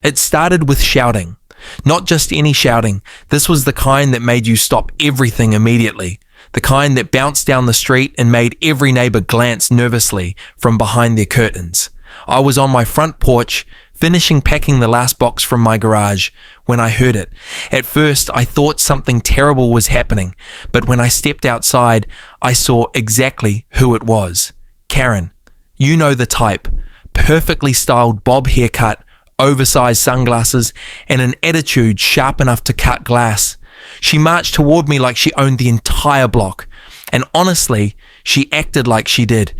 It started with shouting. Not just any shouting. This was the kind that made you stop everything immediately. The kind that bounced down the street and made every neighbor glance nervously from behind their curtains. I was on my front porch, finishing packing the last box from my garage, when I heard it. At first, I thought something terrible was happening, but when I stepped outside, I saw exactly who it was. Karen. You know the type. Perfectly styled bob haircut, oversized sunglasses, and an attitude sharp enough to cut glass. She marched toward me like she owned the entire block, and honestly, she acted like she did.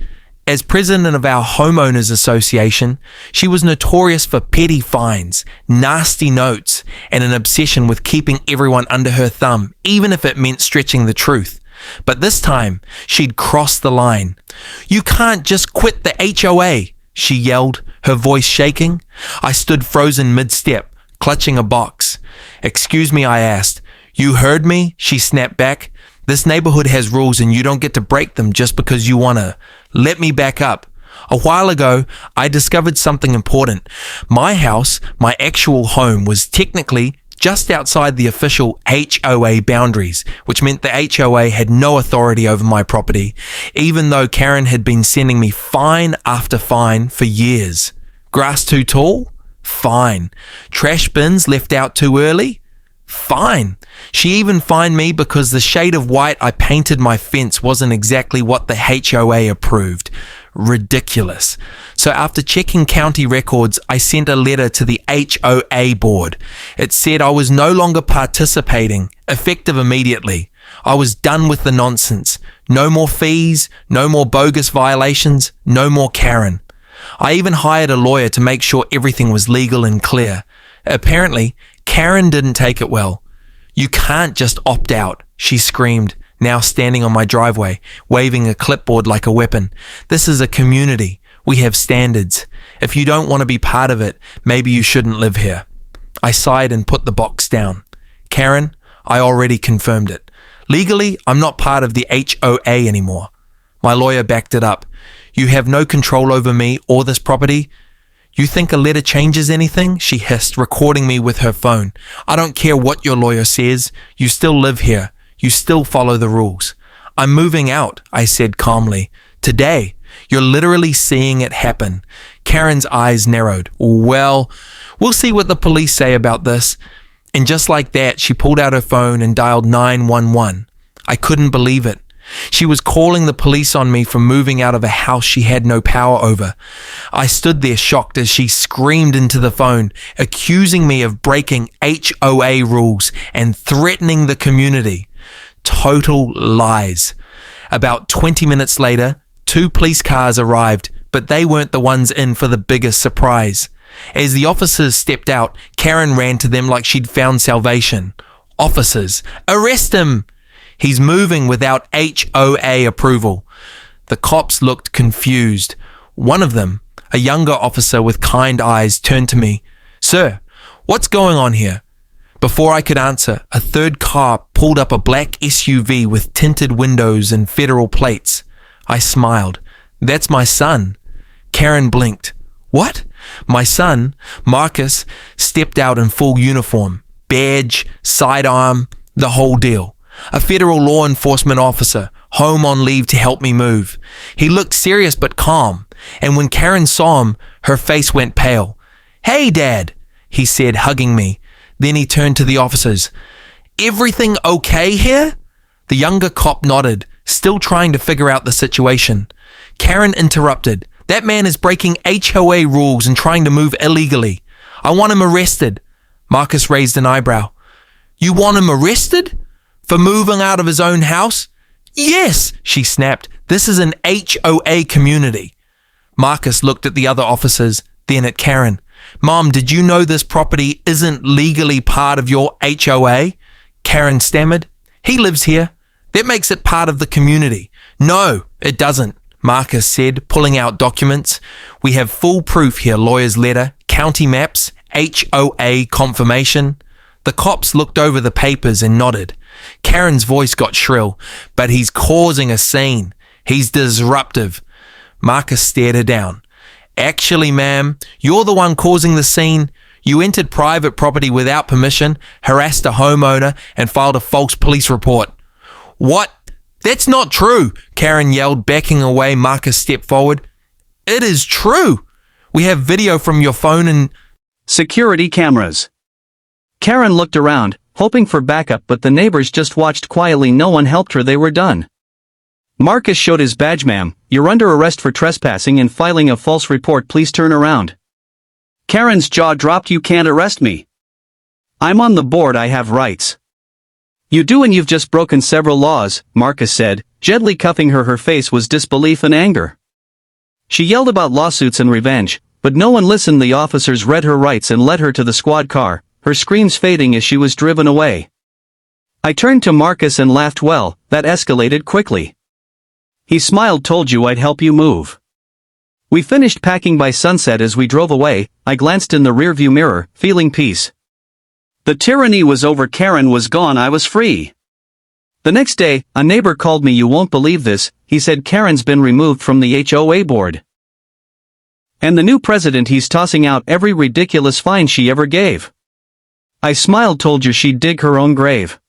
As president of our homeowners association, she was notorious for petty fines, nasty notes, and an obsession with keeping everyone under her thumb, even if it meant stretching the truth. But this time, she'd crossed the line. "You can't just quit the HOA," she yelled, her voice shaking. I stood frozen mid-step, clutching a box. "Excuse me," I asked. "You heard me?" she snapped back. "This neighborhood has rules and you don't get to break them just because you want to." Let me back up. A while ago, I discovered something important. My house, my actual home, was technically just outside the official HOA boundaries, which meant the HOA had no authority over my property, even though Karen had been sending me fine after fine for years. Grass too tall? Fine. Trash bins left out too early? Fine. She even fined me because the shade of white I painted my fence wasn't exactly what the HOA approved. Ridiculous. So after checking county records, I sent a letter to the HOA board. It said I was no longer participating, effective immediately. I was done with the nonsense. No more fees, no more bogus violations, no more Karen. I even hired a lawyer to make sure everything was legal and clear. Apparently, Karen didn't take it well. "You can't just opt out," she screamed, now standing on my driveway, waving a clipboard like a weapon. "This is a community. We have standards. If you don't want to be part of it, maybe you shouldn't live here." I sighed and put the box down. "Karen, I already confirmed it. Legally, I'm not part of the HOA anymore." My lawyer backed it up. "You have no control over me or this property." "You think a letter changes anything?" she hissed, recording me with her phone. "I don't care what your lawyer says. You still live here. You still follow the rules." "I'm moving out," I said calmly. "Today. You're literally seeing it happen." Karen's eyes narrowed. "Well, we'll see what the police say about this." And just like that, she pulled out her phone and dialed 911. I couldn't believe it. She was calling the police on me for moving out of a house she had no power over. I stood there shocked as she screamed into the phone, accusing me of breaking HOA rules and threatening the community. Total lies. About 20 minutes later, 2 police cars arrived, but they weren't the ones in for the biggest surprise. As the officers stepped out, Karen ran to them like she'd found salvation. "Officers, arrest him! He's moving without HOA approval." The cops looked confused. One of them, a younger officer with kind eyes, turned to me. "Sir, what's going on here?" Before I could answer, a third car pulled up a black SUV with tinted windows and federal plates. I smiled. "That's my son." Karen blinked. "What?" My son, Marcus, stepped out in full uniform, badge, sidearm, the whole deal. A federal law enforcement officer, home on leave to help me move. He looked serious but calm, and when Karen saw him, her face went pale. "Hey, Dad," he said, hugging me. Then he turned to the officers. "Everything okay here?" The younger cop nodded, still trying to figure out the situation. Karen interrupted. "That man is breaking HOA rules and trying to move illegally. I want him arrested." Marcus raised an eyebrow. "You want him arrested? For moving out of his own house?" "Yes," she snapped. "This is an HOA community." Marcus looked at the other officers, then at Karen. "Mom, did you know this property isn't legally part of your HOA?" Karen stammered. "He lives here. That makes it part of the community." "No, it doesn't," Marcus said, pulling out documents. "We have full proof here, lawyer's letter, county maps, HOA confirmation." The cops looked over the papers and nodded. Karen's voice got shrill. "But he's causing a scene. He's disruptive." Marcus stared her down. "Actually, ma'am, you're the one causing the scene. You entered private property without permission, harassed a homeowner, and filed a false police report. What? That's not true, Karen yelled, backing away. Marcus stepped forward. It is true. We have video from your phone and security cameras. Karen looked around, hoping for backup, but the neighbors just watched quietly. No one helped her. They were done. Marcus showed his badge. Ma'am, you're under arrest for trespassing and filing a false report. Please turn around. Karen's jaw dropped. You can't arrest me. I'm on the board. I have rights. You do, and you've just broken several laws, Marcus said, gently cuffing her. Her face was disbelief and anger. She yelled about lawsuits and revenge, but no one listened. The officers read her rights and led her to the squad car, her screams fading as she was driven away. I turned to Marcus and laughed. Well, that escalated quickly. He smiled. Told you I'd help you move. We finished packing by sunset. As we drove away, I glanced in the rearview mirror, feeling peace. The tyranny was over. Karen was gone. I was free. The next day, a neighbor called me. You won't believe this, he said. Karen's been removed from the HOA board. And the new president, he's tossing out every ridiculous fine she ever gave. I smiled. Told you she'd dig her own grave.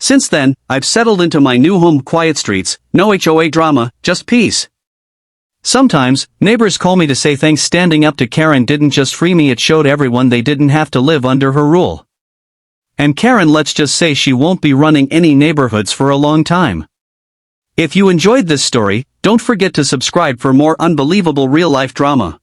Since then, I've settled into my new home. Quiet streets, no HOA drama, just peace. Sometimes, neighbors call me to say thanks. Standing up to Karen didn't just free me, it showed everyone they didn't have to live under her rule. And Karen, let's just say she won't be running any neighborhoods for a long time. If you enjoyed this story, don't forget to subscribe for more unbelievable real-life drama.